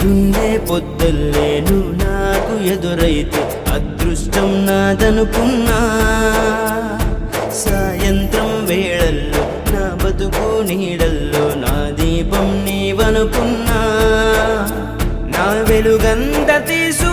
పొద్దున్నే పొద్దుల్లే నువ్వు నాకు ఎదురైతే అదృష్టం నాదనుకున్నా. సాయంత్రం వేళల్లో నా బతుకు నీడల్లో నా దీపం నీవనుకున్నా. నా వెలుగంత తీసు